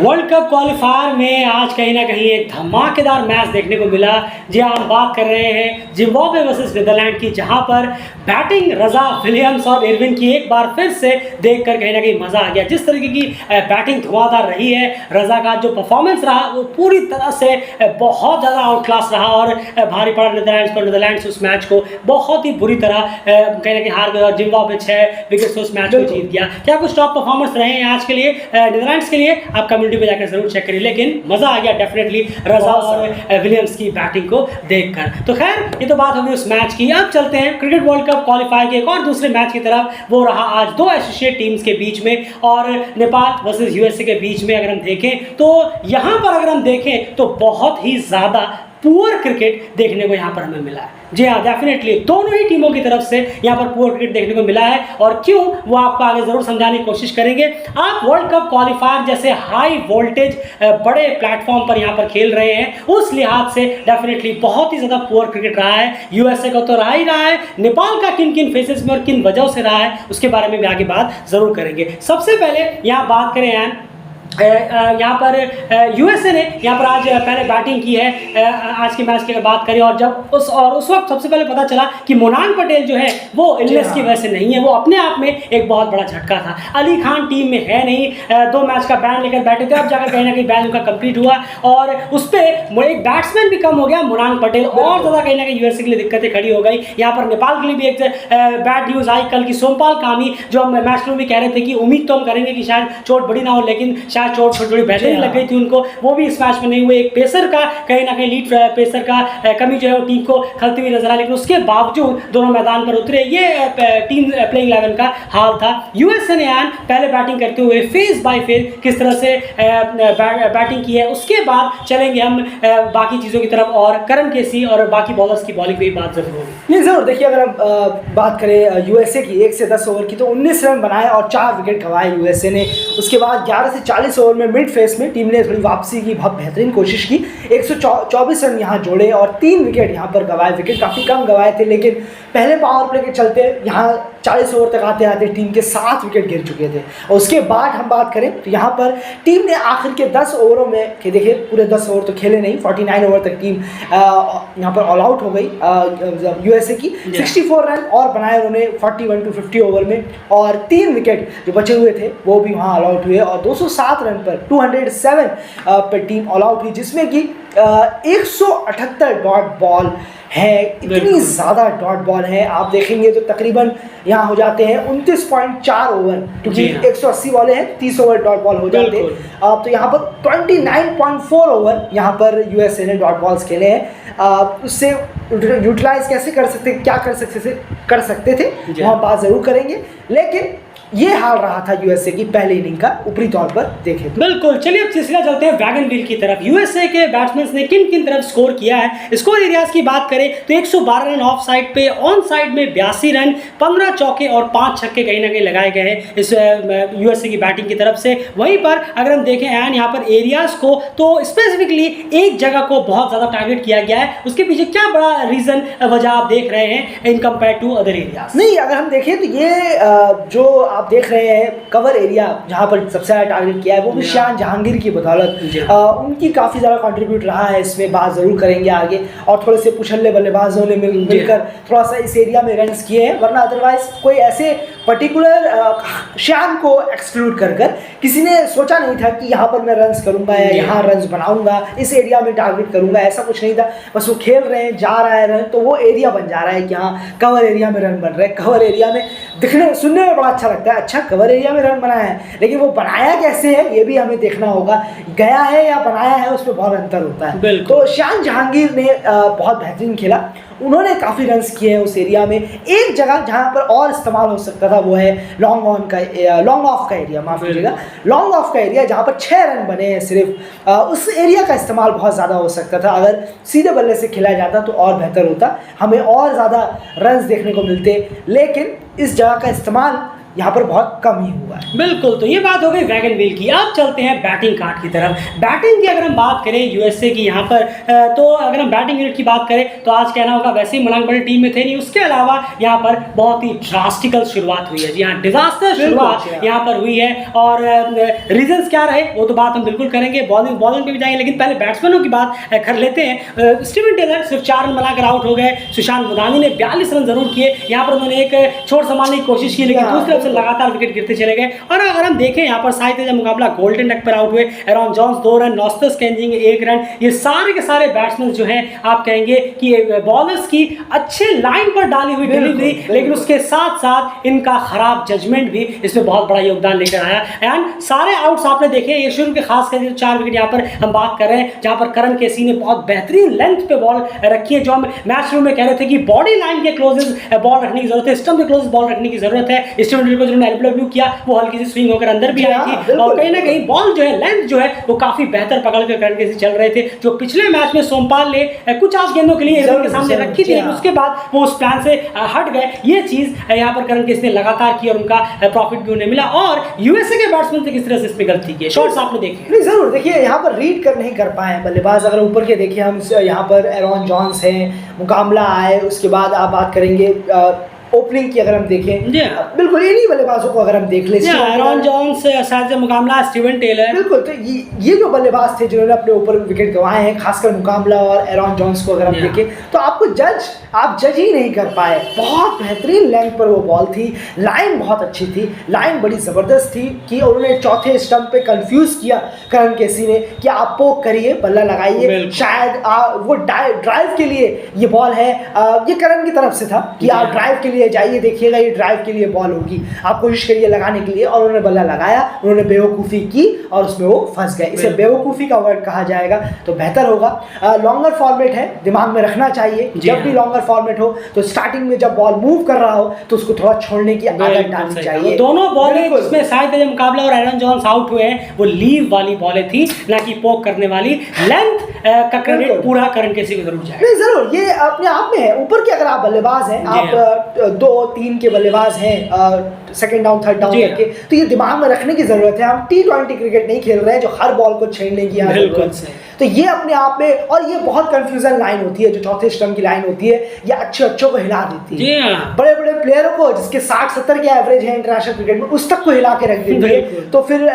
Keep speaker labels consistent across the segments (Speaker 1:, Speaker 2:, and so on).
Speaker 1: World cup qualifier में आज कहीं ना कहीं एक धमाकेदार मैच देखने को मिला। जी हाँ, हम बात कर रहे हैं जिम्बाब्वे वर्सेस नीदरलैंड की, जहां पर बैटिंग रजा विलियम्स और इरविन की एक बार फिर से देखकर कहीं ना कहीं मजा आ गया। जिस तरीके की बैटिंग धुआंधार रही है, रजा का जो परफॉर्मेंस रहा वो पूरी तरह से बहुत ज़्यादा आउट क्लास रहा और भारी पड़ा नीदरलैंड्स पर। नीदरलैंड्स उस मैच को बहुत ही बुरी तरह कहीं ना कहीं हार गया और जिम्बाब्वे 6 विकेट से उस मैच को जीत गया। क्या कुछ टॉप परफॉर्मेंस रहे हैं आज के लिए नीदरलैंड्स के लिए, आप कम्युनिटी पे जाकर जरूर चेक करिए। लेकिन मजा आ गया डेफिनेटली रजा और विलियम्स की बैटिंग को देखकर। तो खैर, ये तो बात होगी उस मैच की। अब चलते हैं क्रिकेट वर्ल्ड कप क्वालिफायर के एक और दूसरे मैच की तरफ। वो रहा आज दो एसोसिएट टीम्स के बीच में और नेपाल वर्सेस यूएसए के बीच में। अगर हम देखें तो यहाँ पर अगर हम देखें तो बहुत ही ज़्यादा पुअर क्रिकेट देखने को यहाँ पर हमें मिला है। जी हाँ, डेफिनेटली दोनों ही टीमों की तरफ से यहाँ पर पुअर क्रिकेट देखने को मिला है। और क्यों, वो आपको आगे जरूर समझाने की कोशिश करेंगे। आप वर्ल्ड कप क्वालिफायर जैसे हाई वोल्टेज बड़े प्लेटफॉर्म पर यहाँ पर खेल रहे हैं, उस लिहाज से डेफिनेटली बहुत ही ज़्यादा पुअर क्रिकेट रहा है। यूएसए का तो रहा ही रहा है, नेपाल का किन किन फेसेस में और किन वजहों से रहा है उसके बारे में भी आगे बात जरूर करेंगे। सबसे पहले यहाँ बात करें यहाँ पर यूएसए ने यहाँ पर आज पहले बैटिंग की है आज के मैच की अगर बात करें। और जब उस वक्त सबसे पहले पता चला कि मोनांग पटेल जो है वो इलनेस की वजह से नहीं है, वो अपने आप में एक बहुत बड़ा झटका था। अली खान टीम में है नहीं, 2 मैच का बैन लेकर बैठे थे, अब जाकर कहीं ना कहीं बैन उनका कंप्लीट हुआ और उस पर एक बैट्समैन भी कम हो गया मोनांग पटेल, और ज़्यादा कहीं ना कहीं यूएसए के लिए दिक्कतें खड़ी हो गई। यहाँ पर नेपाल के लिए भी एक बैड न्यूज़ आई कल की। सोमपाल कामी, जो हम मैच में भी कह रहे थे कि उम्मीद तो हम करेंगे कि शायद चोट बड़ी ना हो, लेकिन चोट थोड़ी बेहतरीन लग गई थी उनको, वो भी इस मैच में नहीं हुए। एक पेसर का कहीं ना कहीं लीड पेसर का कमी जो है वो टीम को खलती हुई नजर आई, लेकिन उसके बावजूद दोनों मैदान पर उतरे। ये टीम प्लेइंग 11 का हाल था। यूएसए ने पहले बैटिंग करते हुए फेज बाय फेज किस तरह से बैटिंग की है, उसके बाद चलेंगे हम बाकी चीज़ों की तरफ और करण केसी और बाकी बॉलर्स की बॉलिंग पे बात जरूर होगी।
Speaker 2: नहीं ज़रूर, देखिए अगर हम बात करें यूएसए की 1 से 10 ओवर की, तो 19 रन बनाए और 4 विकेट गंवाए यूएसए ने। उसके बाद 11 से 40 ओवर में मिड फेस में टीम ने थोड़ी वापसी की बहुत बेहतरीन कोशिश की। 124 रन यहाँ जोड़े और 3 विकेट यहाँ पर गंवाए। विकेट काफ़ी कम गंवाए थे, लेकिन पहले पावर प्ले के चलते यहाँ 40 ओवर तक आते आते टीम के 7 विकेट गिर चुके थे। और उसके बाद हम बात करें तो यहाँ पर टीम ने आखिर के 10 ओवरों में, कि देखिए पूरे 10 ओवर तो खेले नहीं, 49 ओवर तक टीम यहाँ पर ऑल आउट हो गई यूएसए की। 64 रन और बनाए उन्होंने 41 to 50 ओवर में, और 3 विकेट जो बचे हुए थे वो भी वहाँ ऑल आउट हुए। और 207 रन पर 207 पर टीम ऑल आउट हुई, जिसमें कि 178 डॉट बॉल है। इतनी ज़्यादा डॉट बॉल है, आप देखेंगे तो तकरीबन यहाँ हो जाते हैं 29.4 ओवर, क्योंकि 180 वाले हैं, 30 ओवर डॉट बॉल हो जाते हैं। तो यहाँ पर 29.4 ओवर यहाँ पर यूएसए ने डॉट बॉल्स खेले हैं। उससे यूटिलाइज कैसे कर सकते, क्या कर सकते थे, वहाँ बात ज़रूर करेंगे। लेकिन ये हाल रहा था यूएसए की पहले इनिंग का, ऊपरी तौर पर देखें तो।
Speaker 1: बिल्कुल, चलिए अब सिलसिला चलते हैं वैगन व्हील की तरफ। यूएसए के बैट्समैन ने किन किन तरफ स्कोर किया है। स्कोर एरियाज की बात करें तो 112 रन ऑफ साइड पे, ऑन साइड में 82 रन, 15 चौके और 5 छक्के कहीं ना कहीं लगाए गए हैं इस यूएसए की बैटिंग की तरफ से। वहीं पर अगर हम देखें यहाँ पर एरियाज को, तो स्पेसिफिकली एक जगह को बहुत ज़्यादा टारगेट किया गया है। उसके पीछे क्या बड़ा रीज़न वजह आप देख रहे हैं in compare to other areas?
Speaker 2: नहीं, अगर हम देखें तो ये जो आप देख रहे हैं कवर एरिया जहाँ पर सबसे ज़्यादा टारगेट किया है, वो भी शान जहांगीर की बदौलत। उनकी काफ़ी ज़्यादा कंट्रीब्यूट रहा है इसमें, बात ज़रूर करेंगे आगे। और थोड़े से पुछल्ले बल्लेबाजों ने मिलकर थोड़ा सा इस एरिया में रन्स किए हैं, वरना अदरवाइज कोई ऐसे पर्टिकुलर शान को एक्सक्लूड कर किसी ने सोचा नहीं था कि यहाँ पर मैं रन्स करूँगा या यहाँ रन्स बनाऊँगा, इस एरिया में टारगेट करूँगा, ऐसा कुछ नहीं था। बस वो खेल रहे हैं, जा रहा है रन, तो वो एरिया बन जा रहा है कि हाँ कवर एरिया में रन बन रहे हैं। कवर एरिया में दिखने सुनने में बड़ा अच्छा लगता है, अच्छा कवर एरिया में रन बनाया है, लेकिन वो बनाया कैसे है ये भी हमें देखना होगा। गया है या बनाया है, उसमें बहुत अंतर होता है। तो शान जहांगीर ने बहुत बेहतरीन खेला, उन्होंने काफ़ी रन्स किए हैं उस एरिया में। एक जगह जहाँ पर और इस्तेमाल हो सकता था वो है लॉन्ग ऑफ का एरिया, माफ़ कीजिएगा, लॉन्ग ऑफ का एरिया, जहाँ पर 6 रन बने हैं सिर्फ। उस एरिया का इस्तेमाल बहुत ज़्यादा हो सकता था, अगर सीधे बल्ले से खेला जाता तो और बेहतर होता, हमें और ज़्यादा रन्स देखने को मिलते। लेकिन इस जगह का इस्तेमाल यहाँ पर बहुत कम ही हुआ है।
Speaker 1: बिल्कुल, तो ये बात हो गई वैगन व्हील की। अब चलते हैं बैटिंग कार्ड की तरफ। बैटिंग की अगर हम बात करें यूएसए की यहाँ पर, तो अगर हम बैटिंग यूनिट की बात करें तो आज कहना होगा वैसे ही मनांग बड़ी टीम में थे नहीं, उसके अलावा यहाँ पर बहुत ही ड्रास्टिकल शुरुआत हुई है। जी हाँ, डिजास्टर शुरुआत यहाँ पर हुई है। और रीजंस क्या रहे वो तो बात हम बिल्कुल करेंगे, बॉलिंग पे भी जाएंगे, लेकिन पहले बैट्समैनों की बात कर लेते हैं। स्टीवन टेलर सिर्फ 4 रन बनाकर आउट हो गए। सुशांत मुदानी ने 42 रन जरूर किए। यहाँ पर उन्होंने एक छोड़ संभालने की कोशिश की, लेकिन दूसरी तरफ से लगातार विकेट गिरते चले गए। और अगर हम देखें यहाँ पर साई तेजा मुकाबला गोल्डन डक पर आउट हुए। Aaron Johns 2 run, Nosthush Kenjige 1 run. ये सारे के सारे बैट्समैन जो हैं आप कहेंगे कि बॉलर्स की अच्छे लाइन पर डाली हुई डिलीवरी, लेकिन उसके साथ साथ इनका खराब जजमेंट भी इसमें बहुत बड़ा योगदान लेकर आया। एंड सारे आउट्स आपने देखे ये शुरू के, खास करके 4 विकेट यहाँ पर हम बात कर रहे हैं, जहाँ पर करण केसी ने बहुत बेहतरीन लेंथ पे बॉल रखी है। जो हम मैच शुरू में कह रहे थे कि बॉडी लाइन के क्लोजेस बॉल रखने की जरूरत है, स्टंप के क्लोज बॉल रखने की जरूरत है। स्टीवन टेलर को जिन्होंने एलबीडब्ल्यू किया वो हल्की सी स्विंग होकर अंदर भी आई थी, और कहीं ना कहीं बॉल जो है लेंथ जो है वो काफी बेहतर पकड़ के करण केसी चल रहे थे। जो पिछले मैच में सोमपाल ने कुछ आज गेंदों के लिए इरविन के सामने रखी थी, उसके बाद वो उस प्लान से हट गए। ये चीज यहाँ पर करण केसी ने लगातार की और उनका प्रॉफिट भी उन्हें मिला। और यूएसए के बैट्समैन से किस तरह से इसमें गलती की, शॉट्स आपने देखे?
Speaker 2: नहीं जरूर, देखिए यहाँ पर रीड कर नहीं कर पाए बल्लेबाज। अगर ऊपर के देखिए हम, यहाँ पर एरॉन जॉन्स हैं, मुकाबला आए, उसके बाद आप बात करेंगे ओपनिंग की अगर हम देखें, बिल्कुल इन्हीं बल्लेबाजों को अगर हम देख ले,
Speaker 1: एरॉन जॉन्स, साथ मुकाबला स्टीवन टेलर,
Speaker 2: बिल्कुल। तो ये जो बल्लेबाज थे जिन्होंने अपने ऊपर विकेट गंवाए हैं, खासकर मुकाबला और एरॉन जॉन्स को अगर हम देखें तो आपको आप जज ही नहीं कर पाए। बहुत बेहतरीन लेंथ पर वो बॉल थी, लाइन बहुत अच्छी थी, लाइन बड़ी ज़बरदस्त थी कि उन्होंने चौथे स्टंप पे कंफ्यूज किया करण केसी ने कि आप पोक करिए, बल्ला लगाइए, शायद वो ड्राइव के लिए ये बॉल है, ये करण की तरफ से था कि आप ड्राइव के लिए जाइए, देखिएगा ये ड्राइव के लिए बॉल होगी, आप कोशिश करिए लगाने के लिए। और उन्होंने बल्ला लगाया, उन्होंने बेवकूफ़ी की और उसमें वो फंस गए। इसे बेवकूफ़ी का वर्ड कहा जाएगा तो बेहतर होगा। लॉन्गर फॉर्मेट है, दिमाग में रखना चाहिए। जब भी लॉन्गर फॉर्मेट हो तो स्टार्टिंग में जब बॉल मूव कर रहा हो तो उसको थोड़ा छोड़ने की आदत डालनी चाहिए।
Speaker 1: दोनों बॉलें जिसमें शायद मुकाबला और एरॉन जॉन्स आउट हुए हैं वो लीव वाली बॉलें थी, ना कि पोक करने वाली। लेंथ का क्रेडिट पूरा करण केसी को जरूर जाएगा।
Speaker 2: नहीं जरूर, ये अपने आप में है। ऊपर के अगर आप बल्लेबाज हैं, आप 2-3 के बल्लेबाज हैं सेकंड डाउन थर्ड डाउन करके, तो ये दिमाग में रखने की जरूरत है। हम T20 क्रिकेट नहीं खेल रहे हैं जो हर बॉल को छेड़ने की जरूरत है। तो ये अपने आप में, और ये बहुत कंफ्यूजन लाइन होती है जो चौथे स्टंप की लाइन होती है, ये अच्छों को हिला देती है। बड़े बड़े प्लेयरों को जिसके 60-70 के एवरेज है इंटरनेशनल क्रिकेट में, उस तक को हिला के रख देती है। तो फिर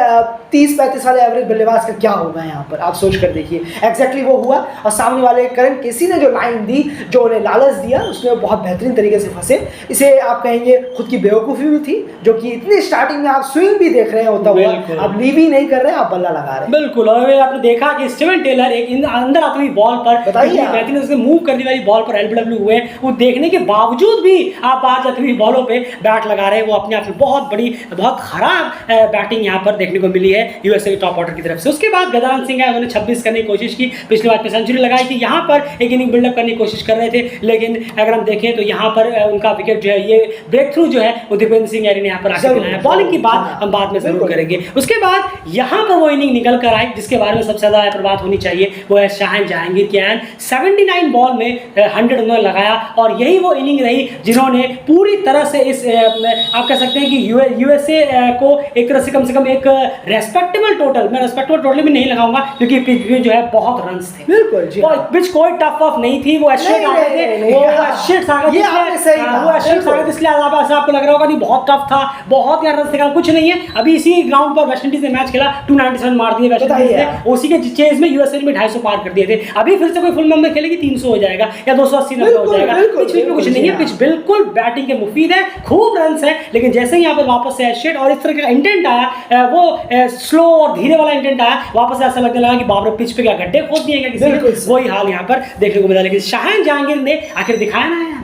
Speaker 2: 30-35 वाले एवरेज बल्लेबाज का क्या होगा यहाँ पर, आप सोच कर देखिए। एग्जैक्टली वो हुआ। और सामने वाले करण केसी ने जो लाइन दी, जो उन्हें लालच दिया, उसमें बहुत बेहतरीन तरीके से फंसे। इसे आप कहेंगे खुद की बेवकूफ़ी भी थी, जो कि इतनी स्टार्टिंग में आप स्विंग भी देख रहे हैं होता हुआ, आप लीव ही नहीं कर रहे, आप बल्ला लगा रहे हैं।
Speaker 1: बिल्कुल। और आपने देखा कि स्टीवन टेलर एक अंदर आती हुई बॉल पर, बेहतरीन उसने मूव करने वाली बॉल पर एलबीडब्ल्यू हुए, वो देखने के बावजूद भी आप बाहर जाती हुई बॉलों पे बैट लगा रहे हैं। वो अपने आप में बहुत बड़ी, बहुत खराब बैटिंग यहाँ पर देखने को मिली है यूएसए के टॉप ऑर्डर की तरफ से। उसके बाद गजानन सिंह है, उन्होंने 26 करने की कोशिश की, पिछली बार पे सेंचुरी लगाई थी। यहाँ पर एक इनिंग बिल्डअप करने की कोशिश कर रहे थे, लेकिन अगर हम देखें तो यहाँ पर उनका विकेट जो है, ये ब्रेक थ्रू जो है वो दीपेंद्र सिंह यारी ने यहाँ पर आकर दिलाया। बॉलिंग की बात हम बाद में जरूर करेंगे। उसके बाद यहाँ पर वो इनिंग निकल कर आई जिसके बारे में सबसे ज्यादा बात होनी चाहिए, वो है शाहिन जहांगीर की। 79 बॉल में 100 उन्होंने लगाया, और यही वो इनिंग रही जिन्होंने पूरी तरह से इस आप कह सकते हैं कि यूएसए को एक तरह से कम एक रेस्पेक्टेबल टोटल, मैं रेस्पेक्टेबल टोटल भी नहीं लगाऊंगा क्योंकि पिच में जो है बहुत रन्स थे।
Speaker 2: बिल्कुल जी,
Speaker 1: पिच कोई टफ ऑफ नहीं थी। वो एशेट आ गए थे, वो एशेट आ गए थे, वो एशेट आ गए थे, इसलिए आपको लग रहा होगा नहीं बहुत टफ था, बहुत यार रन्स थे। कुछ नहीं है, अभी इसी ग्राउंड पर वेस्ट इंडीज ने मैच खेला, 297 मार दिए वेस्ट इंडीज ने, उसी के चेज में यूएसए ने 250 पार कर दिए थे। अभी फिर से कोई फुल नंबर खेलेगी 300 हो जाएगा या 280 नंबर हो जाएगा। पिच में कुछ नहीं है, पिच बिल्कुल बैटिंग के मुफीद है, खूब रन्स है। लेकिन जैसे ही यहाँ पर वापस से एशेट और इस तरह का इंटेंट आया, वो स्लो और धीरे वाला इंटेंट आया, वापस ऐसा लगने लगा कि बाबर पिच पे क्या गड्ढे खोद दिए क्या किसी ने, वही हाल यहाँ पर देखने को मिला। लेकिन शाहिन जहांगीर ने आखिर दिखाया ना यार,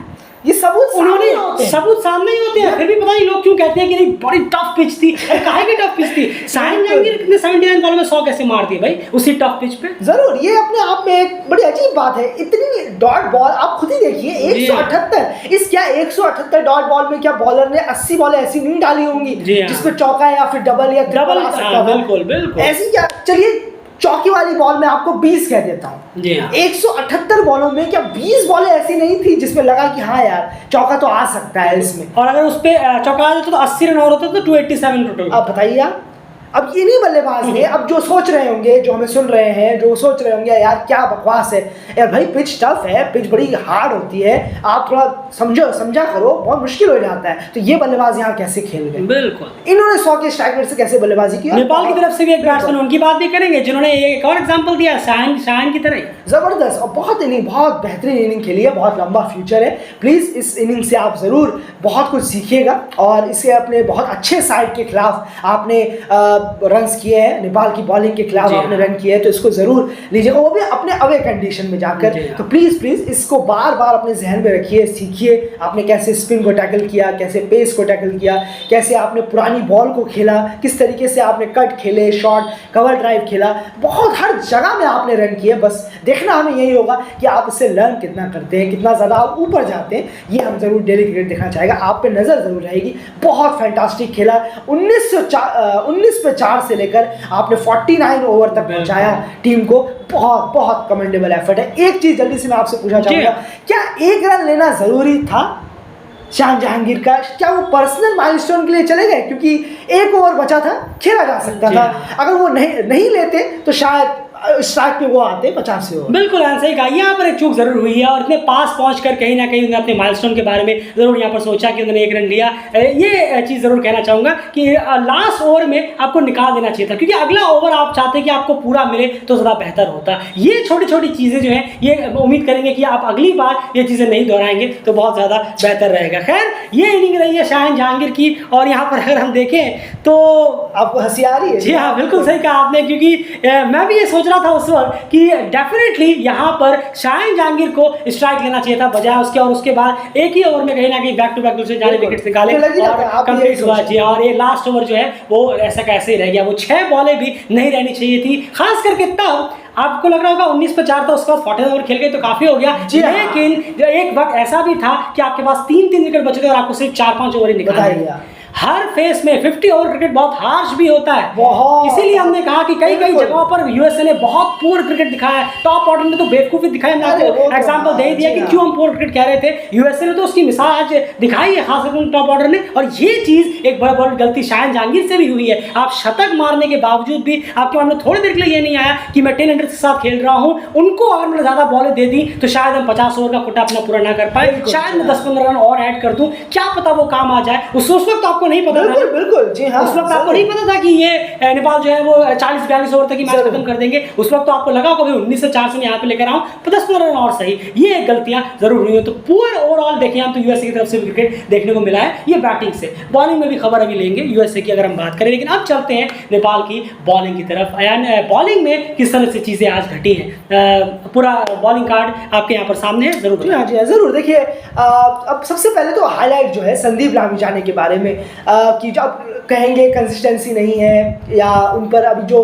Speaker 2: ये सबूत
Speaker 1: सामने ही होते हैं, फिर भी पता नहीं लोग क्यों कहते हैं कि नहीं बड़ी टफ पिच थी। काहे की टफ पिच थी? शाहिन जहांगीर कितने 79 बॉल में 100 कैसे मार दिए भाई उसी टफ पिच पे?
Speaker 2: जरूर, ये अपने आप में एक बड़ी अजीब बात है। इतनी डॉट बॉल आप खुद ही देखिए, 178 इस क्या 178 डॉट बॉल में क्या बॉलर ने 80 बॉल ऐसी नहीं डाली होंगी जिसमें चौका या फिर डबल या ट्रिपल आ सकता है?
Speaker 1: बिल्कुल
Speaker 2: ऐसी क्या? चलिए चौकी वाली बॉल में आपको 20 कह देता हूँ।
Speaker 1: जी हाँ।
Speaker 2: 178 बॉलों में क्या 20 बॉलें ऐसी नहीं थी जिसमें लगा कि हाँ यार चौका तो आ सकता है इसमें।
Speaker 1: और अगर उस पर चौका आ जाता तो 80 रन और होता तो 287 टोटल।
Speaker 2: अब बताइए आप, अब ये नहीं बल्लेबाज है, अब जो सोच रहे होंगे, जो हमें सुन रहे हैं, जो सोच रहे होंगे यार क्या बकवास है यार, भाई पिच टफ है, पिच बड़ी हार्ड होती है, आप थोड़ा समझा करो, बहुत मुश्किल हो जाता है। तो ये बल्लेबाज यहाँ कैसे खेल गए?
Speaker 1: बिल्कुल,
Speaker 2: इन्होंने 100 के स्ट्राइक रेट से कैसे बल्लेबाजी की?
Speaker 1: नेपाल की तरफ से भी एक बैट्समैन, उनकी बात भी करेंगे जिन्होंने एक और एग्जांपल दिया, शायन की तरह।
Speaker 2: जबरदस्त और बहुत बेहतरीन इनिंग खेली है, बहुत लंबा फ्यूचर है। प्लीज इस इनिंग से आप जरूर बहुत कुछ सीखिएगा और इसे अपने बहुत अच्छे साइड के खिलाफ आपने रन्स किए हैं, नेपाल की बॉलिंग के खिलाफ आपने रन किए हैं, तो इसको जरूर लीजिएगा, वो भी अपने अवे कंडीशन में जाकर। तो प्लीज इसको बार बार अपने जहन में रखिए, सीखिए आपने कैसे स्पिन को टैकल किया, कैसे पेस को टैकल किया, कैसे आपने पुरानी बॉल को खेला, किस तरीके से आपने कट खेले, शॉर्ट, कवर ड्राइव खेला, बहुत हर जगह में आपने रन किए। बस देखना हमें यही होगा कि आप इससे लर्न कितना करते हैं, कितना ज़्यादा आप ऊपर जाते हैं, ये हम जरूर डेली क्रिकेट देखना चाहेगा, आप पे नज़र जरूर रहेगी। बहुत फैंटास्टिक खेला, 19 पे 4 से लेकर आपने 49 ओवर तक पहुंचाया टीम को, बहुत कमेंडेबल एफर्ट है। एक चीज जल्दी से मैं आपसे पूछना चाहूंगा, क्या 1 रन लेना जरूरी था शान जहांगीर का? क्या वो पर्सनल माइलस्टोन के लिए चले गए? क्योंकि 1 ओवर बचा था, खेला जा सकता था, अगर वो नहीं लेते तो शायद स्ट्राइक पे वो आते 50 से।
Speaker 1: बिल्कुल सही कहा, यहाँ पर एक चूक जरूर हुई है और इतने पास पहुंचकर कहीं ना कहीं उन्होंने अपने माइलस्टोन के बारे में जरूर यहाँ पर सोचा कि उन्होंने 1 रन लिया। ये चीज़ जरूर कहना चाहूँगा कि लास्ट ओवर में आपको निकाल देना चाहिए था, क्योंकि अगला ओवर आप चाहते हैं कि आपको पूरा मिले तो ज़्यादा बेहतर होता। ये छोटी छोटी चीज़ें जो हैं, ये उम्मीद करेंगे कि आप अगली बार ये चीज़ें नहीं दोहराएंगे तो बहुत ज़्यादा बेहतर रहेगा। खैर, ये इनिंग रही है शाहिन जहांगीर की, और यहाँ पर अगर हम देखें तो
Speaker 2: आपको हंसी आ रही है?
Speaker 1: जी हाँ, बिल्कुल सही कहा आपने, क्योंकि मैं भी ये सोच रहा था उस वक्त कि डेफिनेटली यहाँ पर शाहिन जहांगीर को स्ट्राइक लेना चाहिए था बजाय उसके, और उसके बाद एक ही ओवर में कहीं ना कहीं बैक टू बैक दूसरे जाने विकेट निकाले और कंप्लीट हुआ। जी, और ये लास्ट ओवर जो है वो ऐसा कैसे ही रह गया, वो 6 बॉलें भी नहीं रहनी चाहिए थी, खास करके तब आपको लग रहा होगा 19 पे 4 था, उसके बाद 40 ओवर खेल गए तो काफी हो गया। लेकिन जो एक वक्त ऐसा भी था कि आपके पास 3 विकेट बचे थे और आपको सिर्फ 4-5 ओवर ही निकालना। हर फेस में 50 ओवर क्रिकेट बहुत हार्श भी होता है, इसीलिए हमने कहा कि कई जगहों पर यूएसए ने बहुत पुअर क्रिकेट दिखाया है। टॉप ऑर्डर ने तो बेवकूफी दिखाई, हमने आपको एग्जांपल दे दिया कि क्यों हम पुअर क्रिकेट कह रहे थे। यूएसए ने तो उसकी मिसाल आज दिखाई है, खासकर टॉप ऑर्डर ने। और ये चीज एक बड़ी गलती शाहिन जहांगीर से भी हुई है। आप शतक मारने के बावजूद भी आपके मन में थोड़ी देर के लिए ये नहीं आया कि मैं 10 अंडर के साथ खेल रहा हूँ, उनको अगर मैंने ज्यादा बॉलें दे दी तो शायद हम 50 ओवर का कोटा अपना पूरा ना कर पाए, शायद मैं 10-15 रन और ऐड कर दूं, क्या पता वो काम आ जाए। उस वक्त तो आपको नहीं पता था,
Speaker 2: बिल्कुल जी हाँ,
Speaker 1: उस वक्त आपको नहीं पता था कि ये नेपाल जो है वो 40-42 ओवर तक ही मैच खत्म कर देंगे। उस वक्त तो आपको लगा होगा 19 से 4 से मैं यहाँ पे लेकर आऊँ, 10-15 रन और सही। ये गलतियां जरूर हुई हैं। तो पूरा ओवरऑल देखिए हम तो यूएसए की तरफ से क्रिकेट देखने को मिला है। ये बैटिंग से, बॉलिंग में भी खबर अभी लेंगे यूएसए की अगर हम बात करें, लेकिन अब चलते हैं नेपाल की बॉलिंग की तरफ। बॉलिंग में किस तरह से चीजें आज घटी हैं, पूरा बॉलिंग कार्ड आपके यहाँ पर सामने है, जरूर।
Speaker 2: हाँ जी, जरूर। देखिए अब सबसे पहले तो हाईलाइट जो है संदीप लामिछाने के बारे में, कि जब कहेंगे कंसिस्टेंसी नहीं है या उन पर अभी जो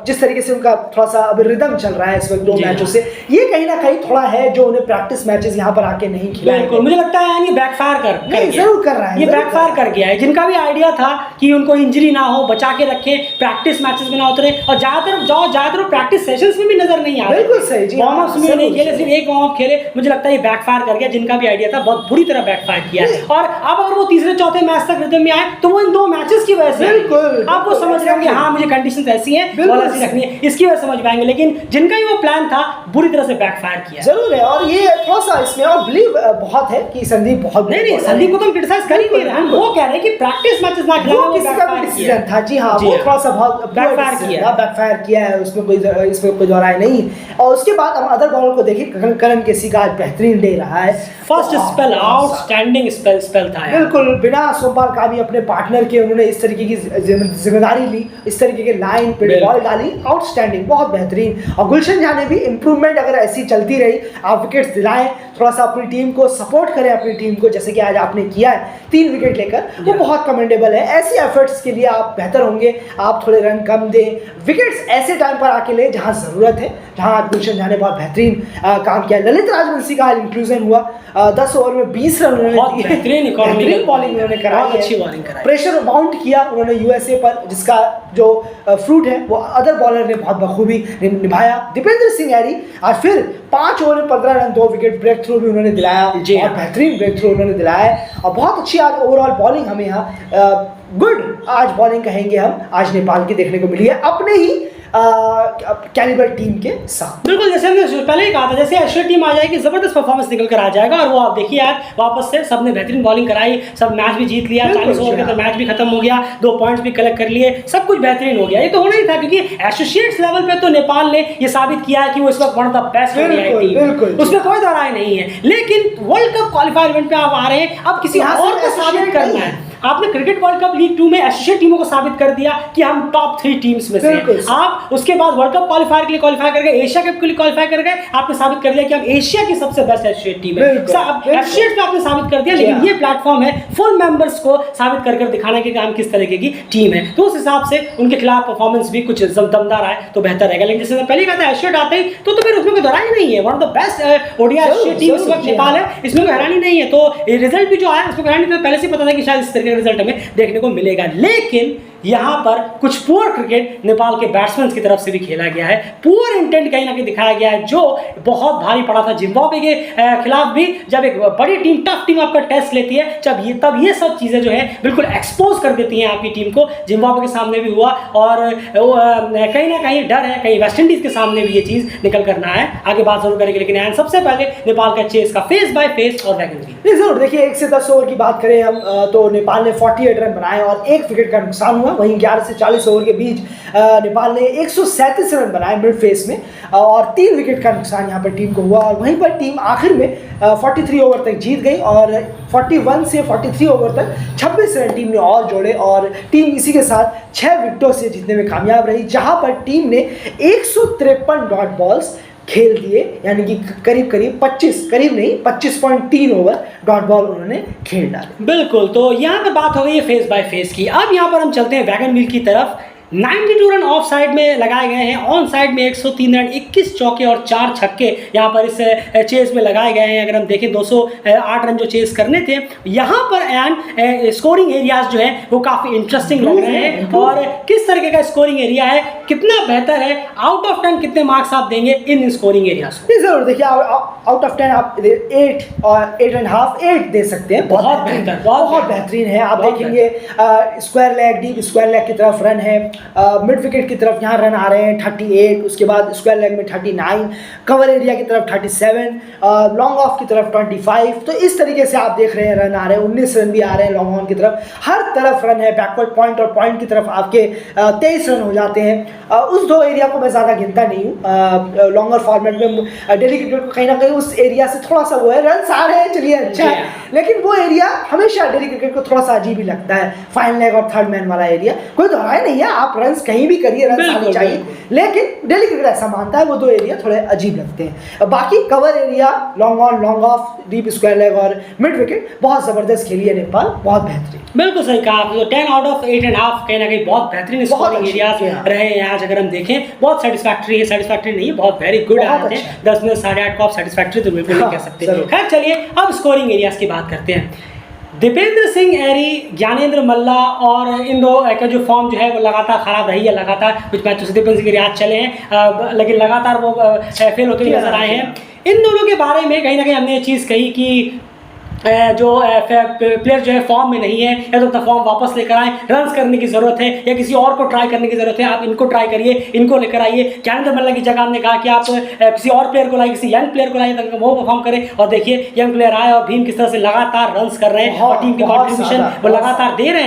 Speaker 2: जिस तरीके से उनका थोड़ा सा अभी रिदम चल रहा है इस वक्त 2 मैचों से, ये कहीं ना कहीं थोड़ा है जो उन्हें प्रैक्टिस मैचेस यहाँ पर आके नहीं खिलाए।
Speaker 1: मुझे लगता है ये बैकफायर
Speaker 2: जरूर कर रहा है,
Speaker 1: ये बैकफायर कर गया है। जिनका भी आइडिया था कि उनको इंजरी ना हो, बचा के रखे, प्रैक्टिस मैचेस में ना उतरे, और ज्यादातर प्रैक्टिस सेशंस में भी नजर नहीं आ रहे।
Speaker 2: बिल्कुल सही जी,
Speaker 1: वार्म अप्स में नहीं खेले, सिर्फ एक वार्म अप खेले। मुझे लगता है ये बैकफायर कर गया। जिनका भी आइडिया था बहुत बुरी तरह बैकफायर किया है। और अब अगर वो तीसरे चौथे मैच तक रिदम में आए तो वो इन 2 मैचेस की वजह से,
Speaker 2: बिल्कुल
Speaker 1: आप वो समझ रहे होंगे हाँ मुझे कंडीशंस ऐसी हैं, बॉल ऐसी रखनी है, इसकी वजह से समझ पाएंगे। लेकिन जिनका ही वो प्लान था बुरी तरह से बैकफायर किया
Speaker 2: जरूर है। और ये थोड़ा सा इसमें और बिलीव बहुत है कि संदीप बहुत
Speaker 1: नहीं, संदीप को तो हम क्रिटिसाइज कर ही नहीं रहे हैं। वो कह रहे हैं कि प्रैक्टिस मैचेस ना खेलना,
Speaker 2: वो किसी का भी डिसीजन था। जी हाँ, वो थोड़ा सा बहुत बैकफायर किया है, उसमें कोई दो राय नहीं। और उसके बाद हम अदर बॉलर को देखिए, करण केसी का बेहतरीन डे रहा है।
Speaker 1: फर्स्ट स्पेल आउटस्टैंडिंग स्पेल था
Speaker 2: बिल्कुल, बिना सोमवार का भी अपने पार्टनर के उन्होंने इस तरीके की जिम्मेदारी ली, इस तरीके के लाइन पे बॉल डाली, आउटस्टैंडिंग, बहुत बेहतरीन। और गुलशन झा ने भी इंप्रूवमेंट अगर ऐसी चलती रही, आप विकेट्स दिलाएं, थोड़ा सा अपनी टीम को सपोर्ट करें, अपनी टीम को जैसे कि आज आपने किया है 3 विकेट लेकर, वो बहुत कमेंडेबल है। ऐसी एफर्ट्स के लिए आप बेहतर होंगे, आप थोड़े रन कम दें, विकेट्स ऐसे टाइम पर आके ले जहां ज़रूरत है, जहां गुलशन झा ने बहुत बेहतरीन काम किया। ललित राजवंशी का इंक्लूजन हुआ, 10 ओवर में 20 रन उन्होंने
Speaker 1: बहुत बेहतरीन
Speaker 2: बॉलिंग उन्होंने कराई,
Speaker 1: बहुत अच्छी बॉलिंग कराई,
Speaker 2: प्रेशर माउंट किया उन्होंने यूएसए पर, जिसका जो फ्रूट है वो अदर बॉलर ने बहुत बखूबी निभाया। दीपेंद्र सिंह ऐरी आज फिर 5 ओवर में 15 रन 2 विकेट, ब्रेक थ्रू भी उन्होंने दिलाया, और बेहतरीन ब्रेक थ्रू उन्होंने दिलाया है, और बहुत अच्छी आज ओवरऑल बॉलिंग हमें यहाँ गुड आज बॉलिंग कहेंगे हम आज नेपाल की देखने को मिली है अपने ही कैलिबर टीम के साथ।
Speaker 1: बिल्कुल, जैसे हमने पहले ही कहा था, जैसे एशिया टीम आ जाएगी जबरदस्त परफॉर्मेंस निकल कर आ जाएगा, और वो आप देखिए आज वापस से सबने बेहतरीन बॉलिंग कराई, सब मैच भी जीत लिया, 40 ओवर के तो मैच भी खत्म हो गया, 2 पॉइंट्स भी कलेक्ट कर लिए, सब कुछ बेहतरीन हो गया। ये तो होना ही था, क्योंकि एसोसिएट्स लेवल पे तो नेपाल ने ये साबित किया है कि वो इस वक्त one of the best team, उसमें कोई दो राय नहीं है। लेकिन वर्ल्ड कप क्वालिफायर इवेंट पे आप आ रहे हैं, अब किसी और को साबित करना है। आपने क्रिकेट वर्ल्ड कप लीग 2 में एसोसिएट टीमों को साबित कर दिया कि हम टॉप 3 टीम्स में से हैं। आप उसके बाद वर्ल्ड कप क्वालिफायर के लिए क्वालिफाई कर गए, एशिया कप के लिए क्वालिफाई कर गए, आपने साबित कर दिया कि हम एशिया की सबसे बेस्ट एसोसिएट टीम है। एसोसिएट में आपने साबित कर दिया, लेकिन ये प्लेटफॉर्म है फुल मेंबर्स को साबित कर दिखाने के हम किस तरीके की टीम है, तो उस हिसाब से उनके खिलाफ परफॉर्मेंस भी कुछ दमदार आए तो बेहतर रहेगा। लेकिन जैसे पहले कहा था एसोसिएट आते ही तो फिर उसमें कोई दोहराई नहीं है, one of the best ODI associate team इस वक्त नेपाल है, इसमें कोई हैरानी नहीं है। तो रिजल्ट भी जो आया उसमें हैरानी तो पहले से पता था कि शायद इस तरह का रिजल्ट हमें देखने को मिलेगा। लेकिन यहाँ पर कुछ पुअर क्रिकेट नेपाल के बैट्समैन की तरफ से भी खेला गया है, पुअर इंटेंट कहीं ना कहीं दिखाया गया है, जो बहुत भारी पड़ा था जिम्बाब्वे के खिलाफ भी। जब एक बड़ी टीम, टफ टीम आपका टेस्ट लेती है, तब ये सब चीज़ें जो है बिल्कुल एक्सपोज कर देती हैं आपकी टीम को। जिम्बाब्वे के सामने भी हुआ, और कहीं ना कहीं डर है कहीं वेस्ट इंडीज़ के सामने भी ये चीज़ निकल करना है, आगे बात जरूर करेंगे। लेकिन सबसे पहले नेपाल का चेस का फेस बाय फेस और वैगन
Speaker 2: जरूर देखिए, 1 से 10 ओवर की बात करें हम तो नेपाल ने 48 रन बनाए और 1 विकेट का नुकसान हुआ। वहीं 11 से 40 ओवर के बीच नेपाल ने 137 रन बनाए मिड फेस में, और 3 विकेट का नुकसान यहाँ पर टीम को हुआ। और वहीं पर टीम आखिर में 43 ओवर तक जीत गई, और 41 से 43 ओवर तक 26 रन टीम ने और जोड़े, और टीम इसी के साथ 6 विकेटों से जीतने में कामयाब रही, जहां पर टीम ने 153 डॉट बॉल्स खेल दिए, यानी कि करीब 25.3 ओवर डॉट बॉल उन्होंने खेल डाले।
Speaker 1: बिल्कुल, तो यहाँ पर बात हो गई है फेस बाय फेस की। अब यहाँ पर हम चलते हैं वैगन व्हील की तरफ। 92 रन ऑफ साइड में लगाए गए हैं, ऑन साइड में 103 रन, 21 चौके और 4 छक्के यहाँ पर इस चेस में लगाए गए हैं। अगर हम देखें 208 रन जो चेस करने थे, यहाँ पर एंड स्कोरिंग एरियाज जो है वो काफ़ी इंटरेस्टिंग लग रहे हैं। और किस तरीके का स्कोरिंग एरिया है, कितना बेहतर है, आउट ऑफ 10 कितने मार्क्स आप देंगे इन स्कोरिंग एरियाज को?
Speaker 2: जरूर देखिए, आउट ऑफ 10 आप 8 और 8.5 दे सकते हैं।
Speaker 1: बहुत बेहतर,
Speaker 2: बहुत बेहतरीन है। आप देखेंगे square leg, deep square leg की तरफ रन है, मिड विकेट की तरफ यहाँ रन आ रहे हैं 38, उसके बाद स्क्वायर लेग में 39, कवर एरिया की तरफ 37, लॉन्ग ऑफ की तरफ 25। तो इस तरीके से आप देख रहे हैं रन आ रहे हैं, 19 रन भी आ रहे हैं लॉन्ग ऑन की तरफ, हर तरफ रन है। बैकवर्ड पॉइंट और पॉइंट की तरफ आपके 23 रन हो जाते हैं। उस 2 एरिया को मैं ज़्यादा गिनता नहीं हूँ, लॉन्गर फॉर्मेट में डेली क्रिकेट कहीं ना कहीं उस एरिया से थोड़ा सा वो है, रन आ रहे हैं, चलिए अच्छा है, लेकिन वो एरिया हमेशा डेली क्रिकेट को थोड़ा सा अजीब ही लगता है। फाइन लेग और थर्ड मैन वाला एरिया कोई दोहराई नहीं है, आप रन कहीं भी करिए, रन आने चाहिए, लेकिन डेली क्रिकेट ऐसा मानता है वो 2 एरिया थोड़े अजीब लगते हैं। बाकी cover area, long on, long off, deep square leg और मिड विकेट बहुत जबरदस्त खेली है नेपाल, बहुत बेहतरीन।
Speaker 1: बिल्कुल सही कहा आपने, तो 10 आउट ऑफ 8.5 कहीं ना कहीं बहुत बेहतरीन स्कोरिंग एरियाज रहे हैं आज। अगर हम देखें बहुत सेटिस्फैक्ट्री है, सेटिस्फैक्ट्री नहीं है, बहुत वेरी गुड आते हैं। 10 में 8.5 को आप सेटिस्फैक्ट्री तो बिल्कुल नहीं कह सकते। खैर चलिए अब स्कोरिंग एरियाज की बात करते हैं। दीपेंद्र सिंह ऐरी, ज्ञानेंद्र मल्ला और इन दो का जो फॉर्म जो है वो लगातार खराब रही है, लगातार कुछ मैचों से दीपेंद्र सिंह के रियाज चले हैं, लेकिन लगातार वो फेल होते हुए नजर आए हैं। इन दोनों के बारे में कहीं ना कहीं हमने ये चीज़ कही कि जो प्लेयर जो है फॉर्म में नहीं है, या तो अपना फॉर्म वापस लेकर आए, रन्स करने की ज़रूरत है, या किसी और को ट्राई करने की ज़रूरत है। आप इनको ट्राई करिए, इनको लेकर आइए। ज्ञानेंद्र मल्ला की जगह हमने कहा कि आप किसी और प्लेयर को लाइए, किसी यंग प्लेयर को लाइए ताकि वो परफॉर्म करे। और देखिए यंग प्लेयर आए और भीम किस तरह से लगातार रन्स कर रहे हैं और टीम की कॉन्ट्रीब्यूशन वो लगातार दे रहे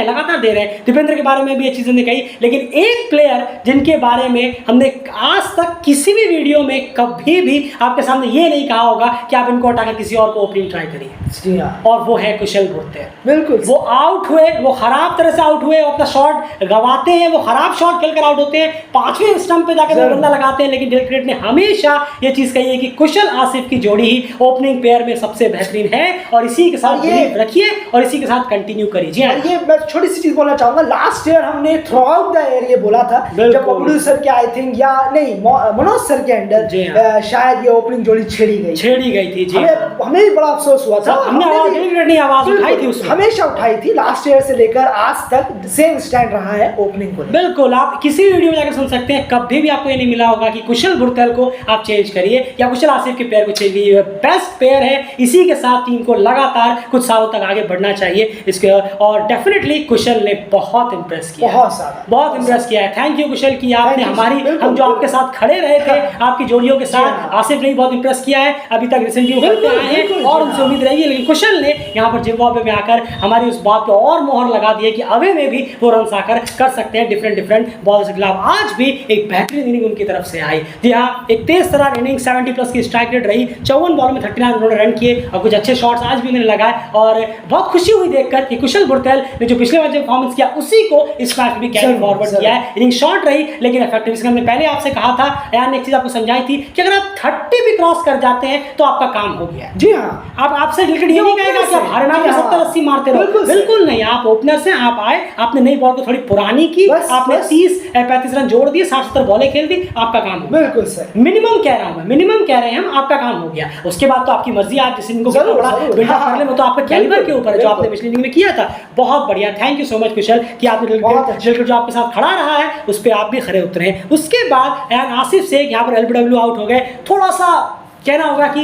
Speaker 1: हैं। दीपेंद्र के बारे में भी ये चीज़ हमने कही, लेकिन एक प्लेयर जिनके बारे में हमने आज तक किसी भी वीडियो में कभी भी आपके सामने ये नहीं कहा होगा कि आप इनको हटाकर किसी और को ओपनिंग ट्राई करिए।
Speaker 2: हाँ।
Speaker 1: और वो है कुशल भुर्तेल।
Speaker 2: बिल्कुल
Speaker 1: वो आउट हुए, वो खराब तरह से आउट हुए, वो अपना शॉट गवाते हैं, वो खराब शॉट खेलकर आउट होते हैं, 5वें स्टंप पे जाकर वो बंदा लगाते हैं। लेकिन डेल क्रिकेट ने हमेशा ये चीज कही है कि कुशल आसिफ की जोड़ी ही ओपनिंग पेयर में सबसे बेहतरीन है और इसी के साथ बिलीव रखिए और इसी के साथ कंटिन्यू करिए।
Speaker 2: ये मैं छोटी सी चीज बोलना चाहूंगा, लास्ट ईयर हमने थ्रू आउट द ईयर ये बोला था जब बबलू सर के आई थिंक या नहीं मनोज सर के अंडर शायद ये ओपनिंग जोड़ी छेड़ी गई
Speaker 1: थी। जी
Speaker 2: हमें भी बड़ा अफसोस हुआ था।
Speaker 1: हमने आवाज उठाई थी, उसमें
Speaker 2: हमेशा उठाई थी, लास्ट ईयर से लेकर आज तक सेम स्टैंड रहा है ओपनिंग को।
Speaker 1: बिल्कुल, आप किसी वीडियो में जाकर सुन सकते हैं, कभी भी आपको ये नहीं मिला होगा कि कुशल भुर्तेल को आप चेंज करिए या कुशल आसिफ के पेयर को चेंज करिए। बेस्ट पेयर है, इसी के साथ टीम को लगातार कुछ सालों तक आगे बढ़ना चाहिए इसके। और डेफिनेटली कुशल ने बहुत इंप्रेस किया, बहुत इंप्रेस किया है। थैंक यू कुशल की आपने हम जो आपके साथ खड़े रहे थे आपकी जोड़ियों के साथ, आसिफ ने बहुत इंप्रेस किया है, अभी तक रिसेंटली करते आए हैं और उनसे उम्मीद रहेगी। लेकिन कुशल ने यहाँ पर जिम्बाब्वे में आकर हमारी उस बात पे और मोहर लगा दी है कि अवे में भी वो रन आकर कर सकते हैं डिफरेंट बॉलर्स के खिलाफ। आज भी एक बेहतरीन इनिंग उनकी तरफ से आई। जी हाँ, एक तेज तरार इनिंग, 70+ की स्ट्राइक रेट रही, 54 बॉल में 39 उन्होंने रन किए और कुछ अच्छे शॉट्स आज भी उन्होंने लगाए। और बहुत खुशी हुई देखकर कि कुशल भुर्तेल ने जो पिछले मैच में परफॉर्मेंस किया उसी को इस मैच में भी कैरी फॉरवर्ड किया है। इनिंग शॉर्ट रही लेकिन इफेक्टिव। हमने पहले आपसे कहा था, यार ने एक चीज आपको समझाई थी कि अगर आप 30 भी क्रॉस कर जाते हैं तो आपका काम हो गया।
Speaker 2: जी हाँ,
Speaker 1: आप आपसे क्रिकेट ये नहीं कहेगा कि आप हर मैच में 70-80 मारते रहो, बिल्कुल नहीं। आप ओपनर से आप आए, आपने नई बॉल को थोड़ी पुरानी की, आपने 30-35 रन जोड़ दिए, 60-70 बॉलें खेल दी, आपका काम हो गया।
Speaker 2: बिल्कुल सर,
Speaker 1: मिनिमम कह रहा हूं मैं, मिनिमम कह रहे हैं हम, आपका काम हो गया। उसके बाद तो आपकी मर्जी, आप जिस इनको बड़ा बिल्डअप कर ले, वो तो आपके कैलिबर के ऊपर है जो आपने पिछली इनिंग में किया था। बहुत बढ़िया, थैंक यू सो मच कुशल कि आपने जो आपके साथ खड़ा रहा है उस पर आप भी खड़े उतरे हैं। उसके बाद आसिफ से यहाँ पर एलबीडब्ल्यू आउट हो गए। थोड़ा सा कहना होगा कि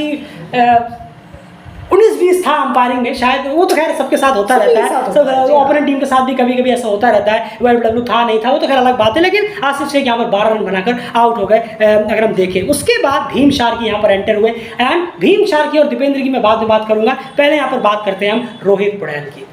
Speaker 1: 19-20 था अंपायरिंग में शायद, वो तो खैर सबके साथ होता रहता है, ओपोनेंट टीम के साथ भी कभी कभी ऐसा होता रहता है। वो एलबीडब्ल्यू था नहीं था वो तो खैर अलग बात है, लेकिन आसिफ शेख यहाँ पर 12 रन बनाकर आउट हो गए। अगर हम देखें उसके बाद भीम शार्की यहाँ पर एंटर हुए एंड भीम शार्की और दीपेंद्र की मैं बाद में बात करूंगा। पहले यहाँ पर बात करते हैं हम रोहित पटेल की।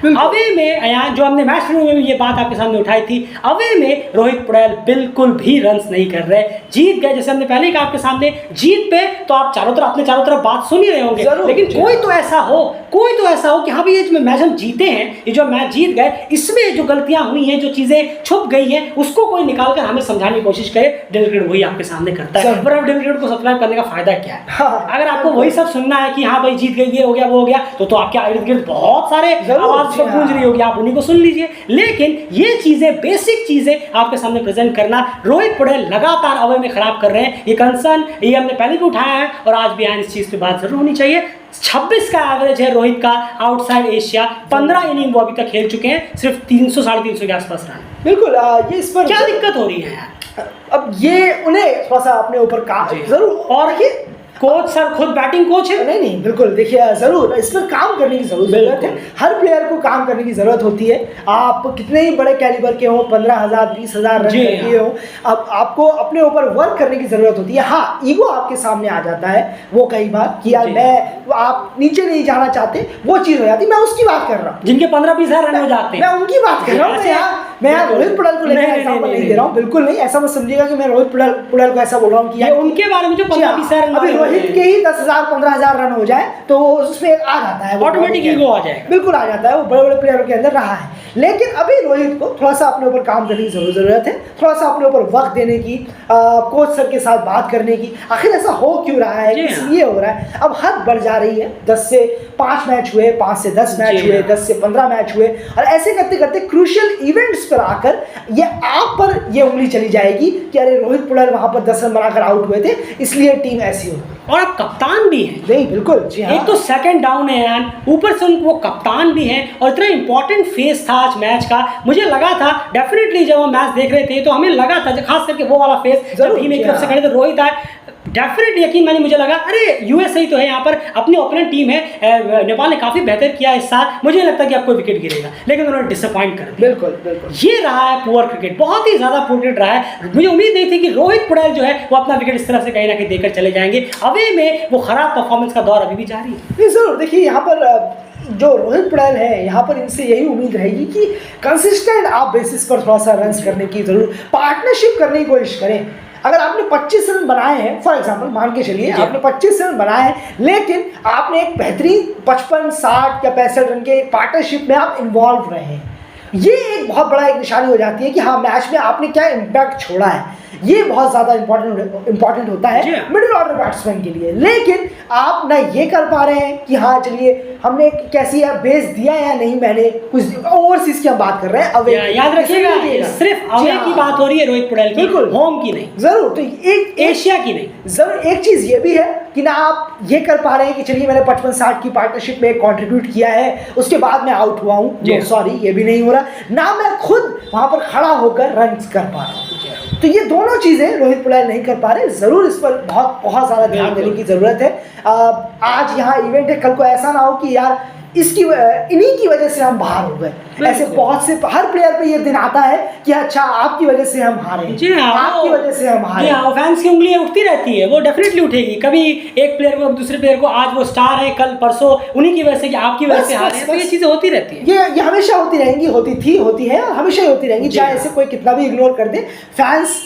Speaker 1: अवे में यहाँ जो हमने मैच शुरू में ये बात आपके सामने उठाई थी, अवे में रोहित पटेल बिल्कुल भी रन्स नहीं कर रहे, जीत गए। जैसे हमने पहले ही कहा आपके सामने, जीत पे तो आप अपने चारों तरफ बात सुन ही रहे होंगे, लेकिन कोई तो ऐसा हो कि हाँ भाई ये जो मैच हम जीते हैं, ये जो मैच जीत गए, इसमें जो गलतियां हुई हैं, जो चीजें छुप गई हैं, उसको कोई निकाल कर हमें समझाने की कोशिश करे। डेल क्रिकेट वही आपके सामने करता है। पर अब डेल क्रिकेट को सब्सक्राइब करने का फायदा क्या है? अगर आपको वही सब सुनना है कि हाँ भाई जीत गई, ये हो गया, वो हो गया, तो आपके इर्द गिर्द बहुत सारे आवाज गूंज रही होगी, आप उन्हीं को सुन लीजिए। लेकिन ये चीजें, बेसिक चीजें आपके सामने प्रेजेंट करना, रोहित पटेल लगातार अवे में खराब कर रहे हैं, ये कंसर्न ये हमने पहले भी उठाया है और आज भी इस चीज पे बात जरूर होनी चाहिए। 26 का एवरेज है रोहित का आउटसाइड एशिया, 15 इनिंग वो अभी तक खेल चुके हैं, सिर्फ 300-350 के आसपास रन।
Speaker 2: बिल्कुल, ये इस पर
Speaker 1: क्या दिक्कत हो रही है यार?
Speaker 2: अब ये उन्हें थोड़ा सा अपने ऊपर काम जरूर, और ये
Speaker 1: कोच सर खुद बैटिंग कोच है।
Speaker 2: नहीं बिल्कुल, देखिए जरूर इस पर काम करने की जरूरत है। हर प्लेयर को काम करने की जरूरत होती है। आप कितने ही बड़े कैलिबर के हो, 15,000 20,000 रन किए हो, अब आपको अपने ऊपर वर्क करने की जरूरत होती है। हाँ, ईगो आपके सामने आ जाता है वो कई बार कि यार आप नीचे नहीं जाना चाहते, वो चीज हो जाती है। मैं उसकी बात कर रहा हूँ जिनके
Speaker 1: 15-20 रन हो जाते हैं,
Speaker 2: मैं उनकी बात कर रहा हूँ। मैं रोहित पटेल को लेकर एग्जांपल नहीं दे रहा हूँ, बिल्कुल नहीं। ऐसा मत समझिएगा कि मैं रोहित पटेल को ऐसा बोल रहा हूँ कि
Speaker 1: उनके बारे में जो 15-20 रन,
Speaker 2: अभी रोहित के ही 10,000-15,000 रन हो जाए तो उसमें आ जाता है,
Speaker 1: ऑटोमेटिक ईगो आ जाएगा,
Speaker 2: बिल्कुल आ जाता है। वो बड़े बड़े प्लेयरों के अंदर रहा है। लेकिन अभी रोहित को थोड़ा सा अपने ऊपर काम करने की जरूरत है, थोड़ा सा अपने ऊपर वक्त देने की, कोच सर के साथ बात करने की। आखिर ऐसा हो क्यों रहा है, इसलिए हो रहा है। अब हद बढ़ जा रही है, 10 से 5 मैच हुए, 5 से 10 मैच हुए, 10 से 15 मैच हुए, और ऐसे करते करते क्रूशियल इवेंट्स पर आकर ये आप पर ये उंगली चली जाएगी कि अरे रोहित पटेल वहां पर 10 रन बनाकर आउट हुए थे, इसलिए टीम ऐसी हो।
Speaker 1: और अब कप्तान भी है,
Speaker 2: नहीं बिल्कुल जी हाँ।
Speaker 1: एक तो सेकंड डाउन है यार, ऊपर से वो कप्तान भी है, और इतना इंपॉर्टेंट फेस था आज मैच का। मुझे लगा था डेफिनेटली जब हम मैच देख रहे थे तो हमें लगा था, खास करके वो वाला फेस जब टीम एक तरफ से खड़े थे, रोहित आए, डेफिनेट यकीन मानिए मुझे लगा अरे यूएसए ही तो है, यहाँ पर अपनी ओपोनेंट टीम है, नेपाल ने काफी बेहतर किया इस साल, मुझे नहीं लगता कि आपको विकेट गिरेगा, लेकिन उन्होंने डिसअपॉइंट कर दिया।
Speaker 2: बिल्कुल
Speaker 1: ये रहा है पुअर क्रिकेट, बहुत ही ज्यादा पुअर क्रिकेट रहा है। मुझे उम्मीद नहीं थी कि रोहित पटेल जो है वो अपना विकेट इस तरह से कहीं ना कहीं देकर चले जाएंगे। अवे में वो खराब परफॉर्मेंस का दौर अभी भी जारी है।
Speaker 2: नहीं जरूर, देखिए यहाँ पर जो रोहित पटेल है, यहाँ पर इनसे यही उम्मीद रहेगी कि कंसिस्टेंट आप बेसिस पर थोड़ा सा रन्स करने की जरूर, पार्टनरशिप करने की कोशिश करें। अगर आपने 25 रन बनाए हैं, फॉर एग्जांपल मान के चलिए आपने 25 रन बनाए हैं, लेकिन आपने एक बेहतरीन 55, 60 या 65 रन के पार्टनरशिप में आप इन्वॉल्व रहे हैं, ये एक बहुत बड़ा एक निशानी हो जाती है कि हाँ मैच में आपने क्या इम्पैक्ट छोड़ा है। ये बहुत ज़्यादा इंपॉर्टेंट होता है मिडिल ऑर्डर बैट्समैन के लिए। लेकिन आप ना ये कर पा रहे हैं कि हाँ चलिए हमने कैसी है बेस दिया या नहीं, मैंने कुछ ओवरसीज की हम बात कर रहे हैं, अवे
Speaker 1: याद रखिएगा सिर्फ अवे की बात हो रही है रोहित पटेल की, बिल्कुल होम की नहीं,
Speaker 2: जरूर। तो एक
Speaker 1: एशिया की नहीं,
Speaker 2: जरूर एक चीज़ ये भी है कि ना आप ये कर पा रहे हैं कि चलिए मैंने 55-60 की पार्टनरशिप में कंट्रीब्यूट किया है, उसके बाद मैं आउट हुआ हूँ, सॉरी ये भी नहीं हो रहा ना, मैं खुद वहाँ पर खड़ा होकर रन कर पा रहा हूँ। तो ये दोनों चीज़ें रोहित पटेल नहीं कर पा रहे, ज़रूर इस पर बहुत ज़्यादा ध्यान देने की ज़रूरत है। आज यहाँ इवेंट है, कल को ऐसा ना हो कि यार इन्हीं की वजह से हम बाहर हो गए। ऐसे बहुत से हर प्लेयर पे ये दिन आता है कि अच्छा आपकी वजह से हम हारे, आपकी वजह से हम हारे।
Speaker 1: फैंस की उंगलियां उठती रहती है, वो डेफिनेटली उठेगी, कभी एक प्लेयर को दूसरे प्लेयर को, आज वो स्टार है कल परसों उन्हीं की वजह से कि आपकी वजह से हारे, तो ये चीजें होती रहती है।
Speaker 2: ये हमेशा होती रहेंगी, होती है और हमेशा ही होती रहेंगी, चाहे इसे कोई कितना भी इग्नोर कर दे। फैंस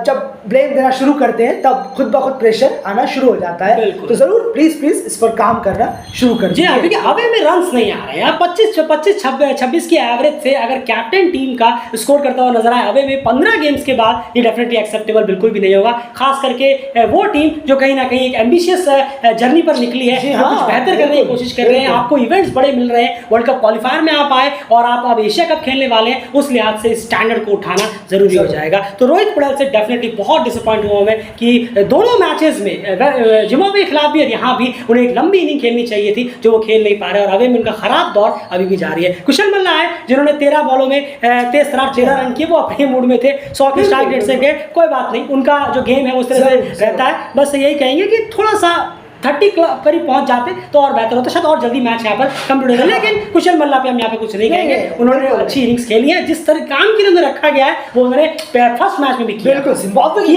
Speaker 2: जब ब्लेम देना शुरू करते हैं तब खुद ब खुद प्रेशर आना शुरू हो जाता है। तो जरूर प्लीज इस पर काम करना शुरू कर
Speaker 1: जी हाँ, क्योंकि अवे में रन्स नहीं आ रहे हैं। 25-26 की एवरेज से अगर कैप्टन टीम का स्कोर करता हुआ नजर आए अवे में 15 गेम्स के बाद, ये डेफिनेटली एक्सेप्टेबल बिल्कुल भी नहीं होगा। खास करके वो टीम जो कहीं ना कहीं एक एम्बिशियस जर्नी पर निकली है, जो कुछ बेहतर करने की कोशिश कर रहे हैं, आपको इवेंट्स बड़े मिल रहे हैं, वर्ल्ड कप क्वालिफायर में आप आए और आप अब एशिया कप खेलने वाले हैं, उस लिहाज से स्टैंडर्ड को उठाना जरूरी हो जाएगा। तो रोहित पटेल से डेफिनेटली बहुत डिसअपॉइंट हुआ मैं कि दोनों मैचेस में जिम्बाब्वे के खिलाफ भी और यहाँ भी उन्हें एक लंबी इनिंग खेलनी चाहिए थी जो वो खेल नहीं पा रहे, और अवे में उनका खराब दौर अभी भी जारी है। कुशल मल्ला है जिन्होंने 13 बॉलों में 13 रन किए, वो अपने मूड में थे, 100 के स्ट्राइक रेट से गए, कोई बात नहीं, उनका जो गेम है उस तरह से रहता है। बस यही कहेंगे कि थोड़ा सा 30 करीब पहुंच जाते तो और बेहतर होता, शायद और जल्दी मैच यहाँ पर कंप्लीट होता। लेकिन कुशल मल्ला पे हम यहाँ पे कुछ नहीं कहेंगे, उन्होंने अच्छी इनिंग्स खेली है, जिस तरह काम के लिए उन्हें रखा गया है वो उन्होंने फर्स्ट मैच में भी किया, जिम्बाब्वे के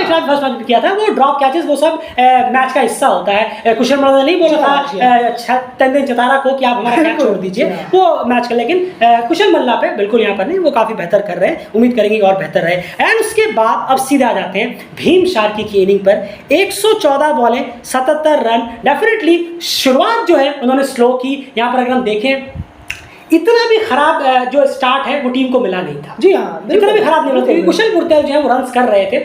Speaker 1: खिलाफ फर्स्ट मैच में किया था। वो ड्रॉप कैचेस वो सब मैच का हिस्सा होता है। कुशल मल्ला ने नहीं बोला था तंदन चतारा को कि आप हमारा कैच छोड़ दीजिए वो मैच का, लेकिन कुशल मल्ला पे बिल्कुल यहाँ पर नहीं, वो काफी बेहतर कर रहे हैं, उम्मीद करेंगे और बेहतर रहे। एंड उसके बाद अब सीधे आ जाते हैं भीम शार्की की इनिंग पर। 114 बॉलें 77 रन, डेफिनेटली शुरुआत जो है उन्होंने स्लो की। यहाँ पर अगर हम देखें इतना भी खराब जो स्टार्ट है वो टीम को मिला नहीं था।
Speaker 2: जी हाँ,
Speaker 1: इतना भी खराब नहीं मिला, क्योंकि कुशल पुर्तेल जो है वो रन्स कर रहे थे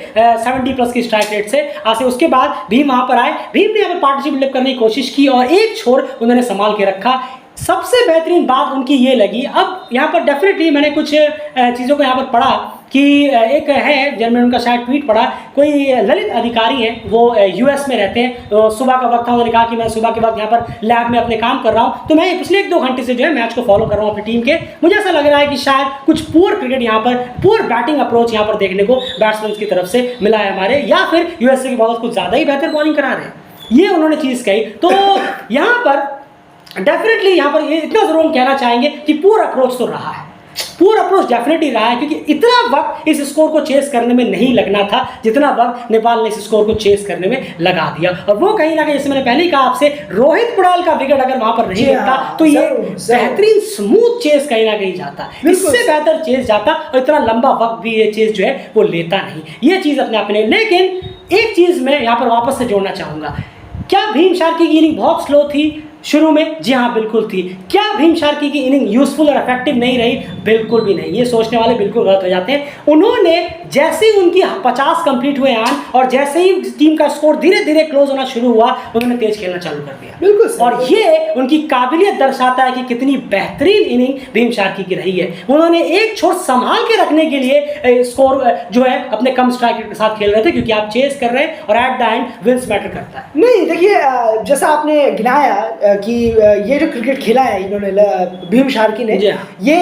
Speaker 1: 70+ की स्ट्राइक रेट से आसे। उसके बाद भीम वहां पर आए, भीम ने यहाँ पर पार्टनरशिप बिल्डअप करने की कोशिश की और एक छोर उन्होंने संभाल के रखा। सबसे बेहतरीन बात उनकी ये लगी, अब यहाँ पर डेफिनेटली मैंने कुछ चीज़ों को यहाँ पर पढ़ा कि एक है जब उनका शायद ट्वीट पढ़ा, कोई ललित अधिकारी हैं, वो यूएस में रहते हैं, तो सुबह का वक्त था, उन्होंने कहा कि मैं सुबह के वक्त यहाँ पर लैब में अपने काम कर रहा हूँ, तो मैं पिछले 1-2 घंटे से जो है मैच को फॉलो कर रहा हूँ अपनी टीम के। मुझे ऐसा लग रहा है कि शायद कुछ पुअर क्रिकेट यहाँ पर, पुअर बैटिंग अप्रोच यहाँ पर देखने को बैट्समैन की तरफ से मिला है हमारे, या फिर यूएसए के बॉलर्स कुछ ज़्यादा ही बेहतर बॉलिंग करा रहे हैं, ये उन्होंने चीज़ कही। तो यहाँ पर डेफिनेटली यहाँ पर ये इतना जरूर हम कहना चाहेंगे कि पूरा अप्रोच तो रहा है, पूरा अप्रोच डेफिनेटली रहा है, क्योंकि इतना वक्त इस स्कोर को चेस करने में नहीं लगना था जितना वक्त नेपाल ने इस स्कोर को चेस करने में लगा दिया। और वो कहीं ना कहीं, जैसे मैंने पहले ही कहा आपसे, रोहित पटेल का विकेट अगर वहां पर नहीं लगता तो ये बेहतरीन स्मूथ चेस कहीं ना कहीं जाता, इससे बेहतर चेस जाता, और इतना लंबा वक्त भी ये चेस जो है वो लेता नहीं, ये चीज अपने आप में। लेकिन एक चीज मैं यहाँ पर वापस से जोड़ना चाहूंगा, क्या भीम शार्की की इनिंग बहुत स्लो थी शुरू में? जी हाँ, बिल्कुल थी। क्या भीम शार्की की इनिंग यूजफुल और इफेक्टिव नहीं रही? बिल्कुल भी नहीं। ये सोचने वाले बिल्कुल गलत हो जाते हैं। उन्होंने जैसे ही उनकी 50 कंप्लीट हुए आन और जैसे ही टीम का स्कोर धीरे धीरे क्लोज होना शुरू हुआ, उन्होंने तेज खेलना चालू कर दिया।
Speaker 2: बिल्कुल,
Speaker 1: और ये उनकी काबिलियत दर्शाता है कि कितनी बेहतरीन इनिंग भीम शार्की की रही है। उन्होंने एक छोर संभाल के रखने के लिए स्कोर जो है अपने कम स्ट्राइक के साथ खेल रहे थे, क्योंकि आप चेस कर रहे हैं और at the end wins matter करता है।
Speaker 2: नहीं, देखिए जैसा आपने गिनाया कि ये जो क्रिकेट खेला है इन्होंने भीम शार्की ने, ये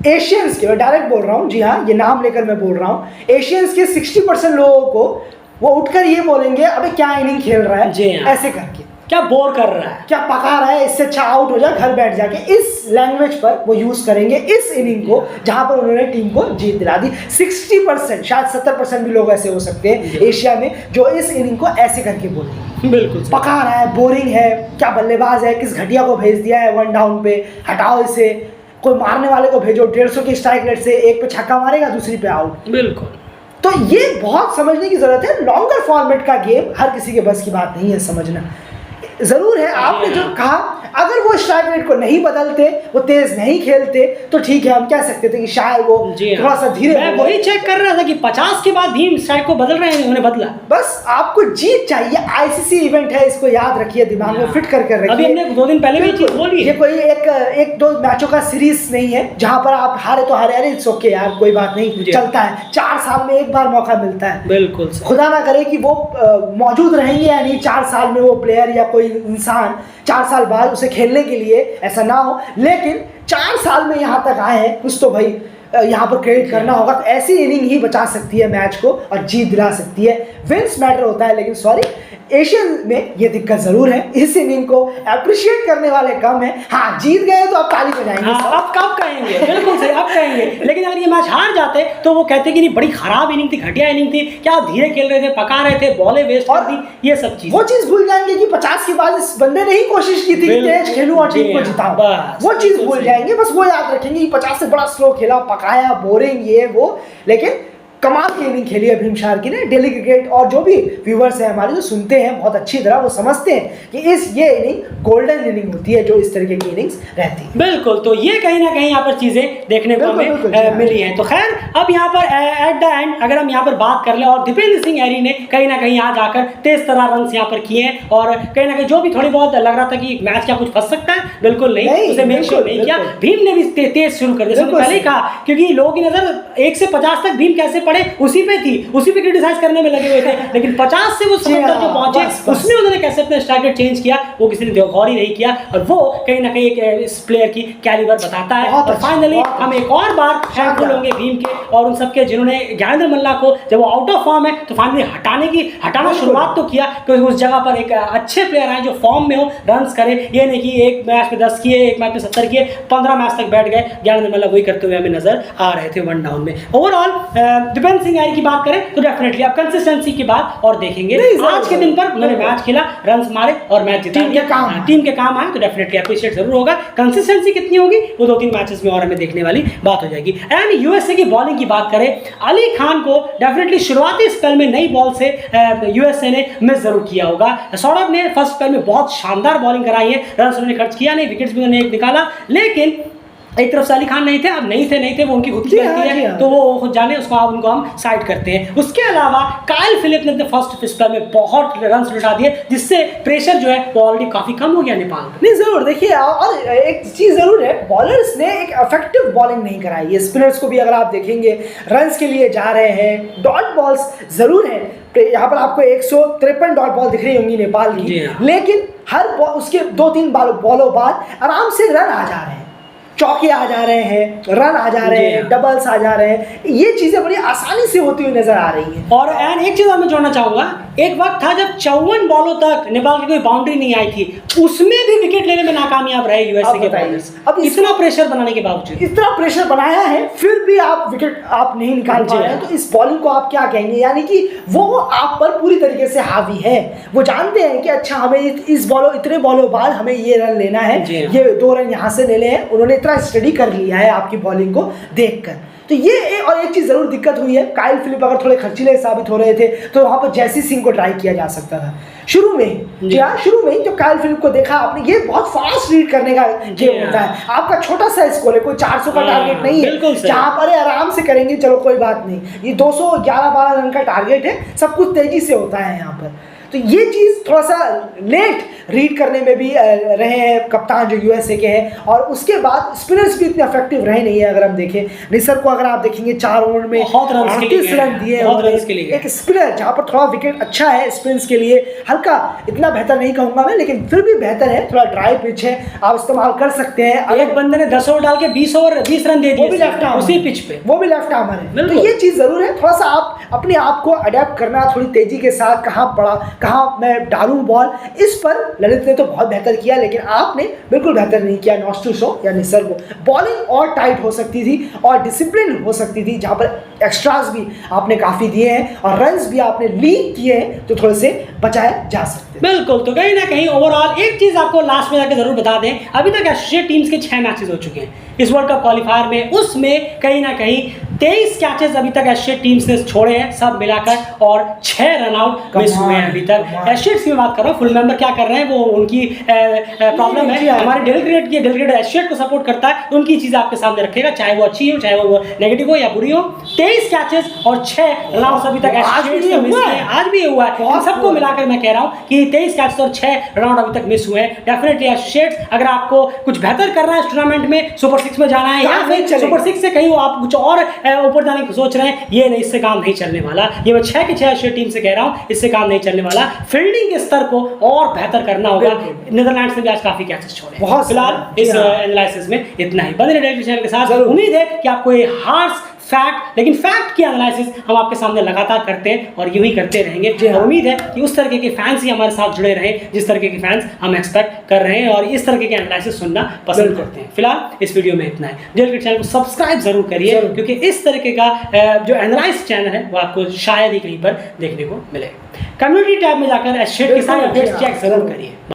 Speaker 2: एशियंस के, मैं डायरेक्ट बोल रहा हूँ, जी हाँ, ये नाम लेकर मैं बोल रहा हूँ, एशियंस के 60% लोगों को वो उठकर ये बोलेंगे अबे क्या इनिंग खेल रहा है, जी हाँ, ऐसे करके
Speaker 1: क्या बोर कर रहा है,
Speaker 2: क्या पका रहा है, इससे अच्छा आउट हो जाए, घर बैठ जाके, इस लैंग्वेज पर वो यूज करेंगे इस इनिंग को, जहां पर उन्होंने टीम को जीत दिला दी। 60%, शायद 70% भी लोग ऐसे हो सकते हैं एशिया में जो इस इनिंग को ऐसे करके बोलेंगे,
Speaker 1: बिल्कुल
Speaker 2: पका रहा है, बोरिंग है, क्या बल्लेबाज है, किस घटिया को भेज दिया है 1 डाउन पे, हटाओ इसे, कोई मारने वाले को भेजो, 150 की स्ट्राइक रेट से एक पे छक्का मारेगा, दूसरी पे आउट।
Speaker 1: बिल्कुल,
Speaker 2: तो ये बहुत समझने की जरूरत है। लॉन्गर फॉर्मेट का गेम हर किसी के बस की बात नहीं है समझना। जरूर है आपने जो कहा, अगर वो स्ट्राइक रेट को नहीं बदलते, वो तेज नहीं खेलते, तो ठीक है हम कह सकते थे कि शायद वो थोड़ा सा धीरे।
Speaker 1: मैं वही चेक कर रहा था कि 50 के बाद भीम स्ट्राइक को बदल रहे हैं, उन्होंने बदला।
Speaker 2: बस आपको जीत चाहिए। आईसीसी इवेंट है, इसको याद रखिए, दिमाग में फिट करके रखिए।
Speaker 1: अभी हमने 2 दिन पहले भी चीज बोली,
Speaker 2: ये कोई एक दो मैचों का सीरीज नहीं है जहां पर आप हारे तो हारे, अरे इट्स ओके यार कोई बात नहीं, चलता है। 4 साल में एक बार मौका मिलता है।
Speaker 1: बिल्कुल,
Speaker 2: खुदा ना करे कि वो मौजूद रहेंगे या नहीं 4 साल में, वो प्लेयर या कोई इंसान 4 साल बाद उसे खेलने के लिए, ऐसा ना हो। लेकिन 4 साल में यहाँ तक आए हैं, कुछ तो भाई यहाँ पर क्रेडिट करना होगा। तो ऐसी इनिंग ही बचा सकती है मैच को और जीत दिला सकती है। विंस मैटर होता है, लेकिन सॉरी एशियन में ये दिक्कत जरूर है। इस इनिंग को अप्रिशिएट करने वाले कम है। हाँ जीत गए तो आप ताली बजाएंगे।
Speaker 1: हाँ, अब कब कहेंगे, बिल्कुल सही, अब कहेंगे। लेकिन अगर ये मैच हार जाते तो वो कहते कि नहीं बड़ी खराब इनिंग थी, घटिया इनिंग थी, क्या धीरे खेल रहे थे, पका रहे थे, बॉलें वेस्ट कर दी, ये सब चीज।
Speaker 2: वो चीज भूल जाएंगे कि 50 के बाद इस बंदे ने ही कोशिश की थी कि तेज खेलूं और टीम को जिताऊं। वो चीज भूल जाएंगे। बस वो याद रखेंगे कि 50 से बड़ा स्लो खेला, पकाया, बोरिंग, ये वो। लेकिन कमाल की इनिंग खेली है भीम शार्की ने। डेली क्रिकेट और जो भी व्यूवर्स हैं हमारे, जो सुनते हैं बहुत अच्छी तरह, वो समझते हैं कि ये इनिंग गोल्डन इनिंग होती है जो इस तरीके की इनिंग्स रहती है।
Speaker 1: बिल्कुल, तो ये कहीं ना कहीं यहाँ पर चीजें देखने को हमें मिली हैं। तो खैर अब यहाँ पर एट द एंड अगर हम यहाँ पर बात कर लें, और दीपेंद्र सिंह एरी ने कहीं ना कहीं यहाँ जाकर तेज तरह रन यहाँ पर किए हैं, और कहीं ना कहीं जो भी थोड़ी बहुत लग रहा था कि मैच क्या कुछ फंस सकता है, बिल्कुल नहीं, उसे मेक श्योर नहीं किया। भीम ने भी तेज शुरू कर दिया, पहले ही कहा, क्योंकि लोगों की नजर 1 से 50 तक भीम कैसे पड़े उसी पे थी, उसी पे क्रिटिसाइज करने में लगे हुए थे। लेकिन 50 से वो 70 जो पहुंचे, उसमें उन्होंने कैसे अपना स्ट्राइक रेट चेंज किया, वो किसी ने गौर ही नहीं किया। और वो कहीं ना कहीं एक इस प्लेयर की कैलिबर बताता है। और फाइनली हम एक और बार थैंकफुल होंगे भीम के और उन सबके जिन्होंने ज्ञानेंद्र मल्ला को, जब वो आउट ऑफ फॉर्म है तो फाइनली हटाना शुरुआत तो किया, क्योंकि उस जगह पर एक अच्छे प्लेयर आए जो फॉर्म में हो, रन करे। ये नहीं कि एक मैच में 10 किए, एक मैच में 70 किए, 15 मैच तक बैठ गए। ज्ञानेंद्र मल्ला वही करते हुए हमें नजर आ रहे थे 1 डाउन में। ओवरऑल दीपेंद्र सिंह एरी की बात करें तो डेफिनेटली आप कंसिस्टेंसी की बात और देखेंगे। आज के दिन पर उन्होंने मैच खेला, रन्स मारे और मैच जिता लिया, टीम के काम आए तो डेफिनेटली अप्रिशिएट जरूर होगा। कंसिस्टेंसी कितनी होगी वो 2-3 मैचेस में और हमें देखने वाली बात हो जाएगी। एंड यूएसए की बॉलिंग की बात करें, अली खान को डेफिनेटली शुरुआती स्पेल में नई बॉल से यूएसए ने मिस जरूर किया होगा। सौरभ ने फर्स्ट स्पेल में बहुत शानदार बॉलिंग कराई है, रन उन्होंने खर्च किया नहीं, विकेट्स भी उन्होंने एक निकाला, लेकिन एक तरफ से अली खान नहीं थे, अब नहीं थे वो उनकी खुद की गलती है, तो वो खुद जाने, उसको आप उनको हम साइड करते हैं। उसके अलावा काइल फिलिप ने अपने फर्स्ट स्पेल में बहुत रन लुटा दिए, जिससे प्रेशर जो है वो ऑलरेडी काफी कम हो गया नेपाल में।
Speaker 2: नहीं जरूर देखिए, और एक चीज जरूर है, बॉलर्स ने एक इफेक्टिव बॉलिंग नहीं कराई है। स्पिनर्स को भी अगर आप देखेंगे रन्स के लिए जा रहे हैं, डॉट बॉल्स जरूर है। यहाँ पर आपको 153 डॉट बॉल दिख रही होंगी नेपाल की, लेकिन हर उसके 2-3 बॉलों बाद आराम से रन आ जा रहे हैं, चौके आ जा रहे हैं, रन आ जा रहे हैं, डबल्स आ जा रहे हैं। ये चीजें बड़ी आसानी से होती हुई नजर आ रही हैं।
Speaker 1: और एक चीज मैं जोड़ना चाहूंगा, एक वक्त था जब 54 बॉलों तक नेपाल की कोई बाउंड्री नहीं आई थी, उसमें भी विकेट लेने में नाकामयाब रहे यूएसए के बॉलर्स। अब इतना प्रेशर बनाने के बावजूद,
Speaker 2: इतना प्रेशर बनाया है, फिर भी आप विकेट आप नहीं निकाल पा रहे हैं, तो इस बॉलिंग को आप क्या कहेंगे? यानी कि वो आप पर पूरी तरीके से हावी है। वो जानते हैं कि अच्छा हमें इतने बॉलों बाद हमें ये रन लेना है, ये 2 रन यहाँ से ले ले हैं। उन्होंने इतना स्टडी कर लिया है आपकी बॉलिंग को देखकर। तो ये और एक चीज जरूर दिक्कत हुई है, काइल फिलिप अगर थोड़े खर्चीले साबित हो रहे थे तो वहां पर जैसी सिंह को ट्राई किया जा सकता था शुरू में ही। जब काइल फिलिप को देखा आपने, ये बहुत फास्ट रीड करने का गेम होता है। आपका छोटा सा स्कोर है, कोई 400 का टारगेट नहीं है, जहां पर आराम से करेंगे, चलो कोई बात नहीं। ये 211-12 रन का टारगेट है, सब कुछ तेजी से होता है यहाँ पर। तो ये चीज़ थोड़ा सा लेट रीड करने में भी रहे हैं कप्तान जो यूएसए के हैं, और उसके बाद स्पिनर्स भी इतने इफेक्टिव रहे नहीं है। अगर हम देखें निसर को, अगर आप देखेंगे 4 ओवर में 38 रन दिए हैं। एक स्पिनर जहाँ पर थोड़ा विकेट अच्छा है स्पिनर्स के लिए, हल्का, इतना बेहतर नहीं कहूँगा मैं, लेकिन फिर भी बेहतर है। थोड़ा ड्राई पिच है, आप इस्तेमाल कर सकते हैं।
Speaker 1: एक बंदे ने 10 ओवर डाल के 20 रन दे दिए, वो भी लेफ्ट आर्म, उसी पिच पे,
Speaker 2: वो भी लेफ्ट आर्मर है। तो ये चीज़ ज़रूर है, थोड़ा सा आप अपने आप को अडेप्ट करना, थोड़ी तेजी के साथ, कहाँ मैं डालूं बॉल, इस पर ललित ने तो बहुत बेहतर किया, लेकिन आपने बिल्कुल बेहतर नहीं किया। नॉस्टू शो या निसर को बॉलिंग और टाइट हो सकती थी और डिसिप्लिन हो सकती थी, जहां पर एक्स्ट्रास भी आपने काफ़ी दिए हैं और रन्स भी आपने लीड किए हैं, तो थोड़े से बचाए जा सकते हैं।
Speaker 1: बिल्कुल, तो कहीं ना कहीं ओवरऑल एक चीज़ आपको लास्ट में जाकर जरूर बता दें, अभी तक एसोसिएट टीम्स के 6 मैचेस हो चुके हैं। इस वर्ल्ड कप क्वालिफायर में, उसमें कहीं ना कहीं 23 कैचेस अभी तक एशियड टीम्स ने छोड़े हैं सब मिलाकर, और 6 रन आउट मिस हुए हैं अभी तक। एशियड्स की बात कर रहा हूँ, फुल मेंबर क्या कर रहे हैं वो उनकी प्रॉब्लम है। हमारे डेलीगेट एशियड को सपोर्ट करता है, तो उनकी चीज़ आपके सामने रखेगा, चाहे वो अच्छी हो, चाहे वो नेगेटिव हो या बुरी हो। 23 कैचेस और 6 रन आउट अभी तक एशियड्स ने मिस किए हैं, आज भी हुआ है। इन सबको मिलाकर मैं कह रहा हूँ कि 23 कैचेस और 6 रन आउट अभी तक मिस हुए हैं। डेफिनेटली एशियड्स, अगर आपको कुछ बेहतर करना है इस टूर्नामेंट में, सुपर 6 में जाना है, या फिर सुपर 6 से कहीं आप कुछ और ऊपर जाने की सोच रहे हैं, ये नहीं, इससे काम नहीं चलने वाला। ये मैं 6 के 6 एशियन टीम से कह रहा हूं, इससे काम नहीं चलने वाला। फील्डिंग के स्तर को और बेहतर करना होगा। नीदरलैंड्स ने भी आज काफी कैचेस छोड़े।
Speaker 2: बहुत
Speaker 1: फिलहाल इस एनालिसिस में इतना ही। बने रहिए चैनल के साथ। उम्मीद है कि आपको ये हार्श फैक्ट, लेकिन फैक्ट की एनालिसिस हम आपके सामने लगातार करते हैं और यूं ही करते रहेंगे। और उम्मीद है कि उस तरीके के फैंस ही हमारे साथ जुड़े रहें जिस तरीके के फैंस हम एक्सपेक्ट कर रहे हैं और इस तरीके के एनालिसिस सुनना पसंद करते हैं। फिलहाल इस वीडियो में इतना है। डेलीगेट चैनल को सब्सक्राइब जरूर करिए, क्योंकि इस तरीके का जो एनालाइज चैनल है वो आपको शायद ही कहीं पर देखने को मिले। कम्युनिटी टैब में जाकर एशियड के सारे अपडेट्स चेक जरूर करिए।